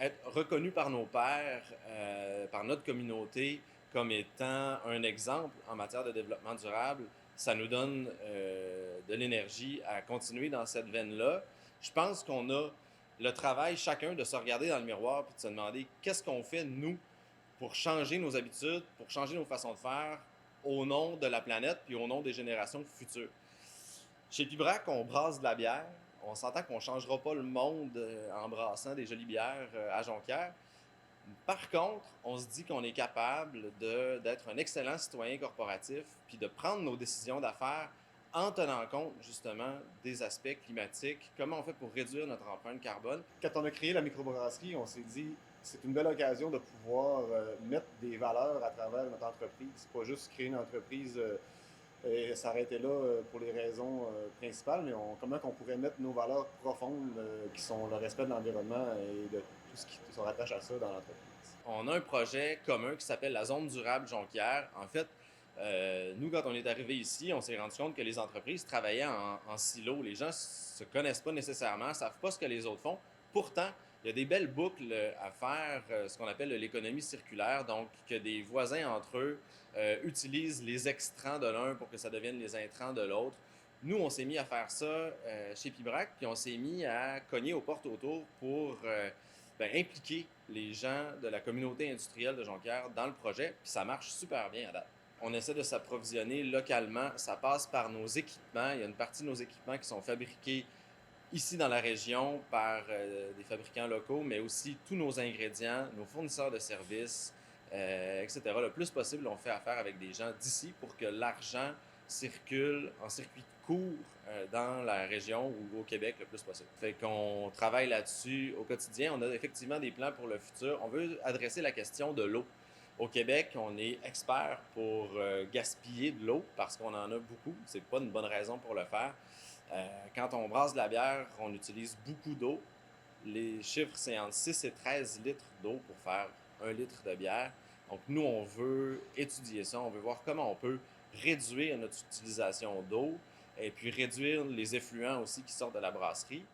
être reconnu par nos pairs, par notre communauté, comme étant un exemple en matière de développement durable, ça nous donne de l'énergie à continuer dans cette veine-là. Je pense qu'on a le travail chacun de se regarder dans le miroir et de se demander qu'est-ce qu'on fait, nous, pour changer nos habitudes, pour changer nos façons de faire au nom de la planète puis au nom des générations futures. Chez Pibrac, on brasse de la bière. On s'entend qu'on ne changera pas le monde en brassant des jolies bières à Jonquière. Par contre, on se dit qu'on est capable d'être un excellent citoyen corporatif puis de prendre nos décisions d'affaires en tenant compte justement des aspects climatiques, comment on fait pour réduire notre empreinte carbone. Quand on a créé la microbrasserie, on s'est dit c'est une belle occasion de pouvoir mettre des valeurs à travers notre entreprise. C'est pas juste créer une entreprise et s'arrêter là pour les raisons principales, mais comment on pourrait mettre nos valeurs profondes qui sont le respect de l'environnement et de tout ce qui se rattache à ça dans l'entreprise. On a un projet commun qui s'appelle la zone durable Jonquière. En fait, nous, quand on est arrivé ici, on s'est rendu compte que les entreprises travaillaient en silo. Les gens se connaissent pas nécessairement, savent pas ce que les autres font. Pourtant, il y a des belles boucles à faire, ce qu'on appelle l'économie circulaire, donc que des voisins entre eux utilisent les extrants de l'un pour que ça devienne les intrants de l'autre. Nous, on s'est mis à faire ça chez Pibrac, puis on s'est mis à cogner aux portes autour pour impliquer les gens de la communauté industrielle de Jonquière dans le projet, puis ça marche super bien à date. On essaie de s'approvisionner localement. Ça passe par nos équipements. Il y a une partie de nos équipements qui sont fabriqués ici dans la région par des fabricants locaux, mais aussi tous nos ingrédients, nos fournisseurs de services, etc. Le plus possible, on fait affaire avec des gens d'ici pour que l'argent circule en circuit court dans la région ou au Québec le plus possible. Fait qu'on travaille là-dessus au quotidien. On a effectivement des plans pour le futur. On veut adresser la question de l'eau. Au Québec, on est expert pour gaspiller de l'eau parce qu'on en a beaucoup. C'est pas une bonne raison pour le faire. Quand on brasse de la bière, on utilise beaucoup d'eau. Les chiffres, c'est entre 6 et 13 litres d'eau pour faire 1 litre de bière. Donc, nous, on veut étudier ça. On veut voir comment on peut réduire notre utilisation d'eau et puis réduire les effluents aussi qui sortent de la brasserie.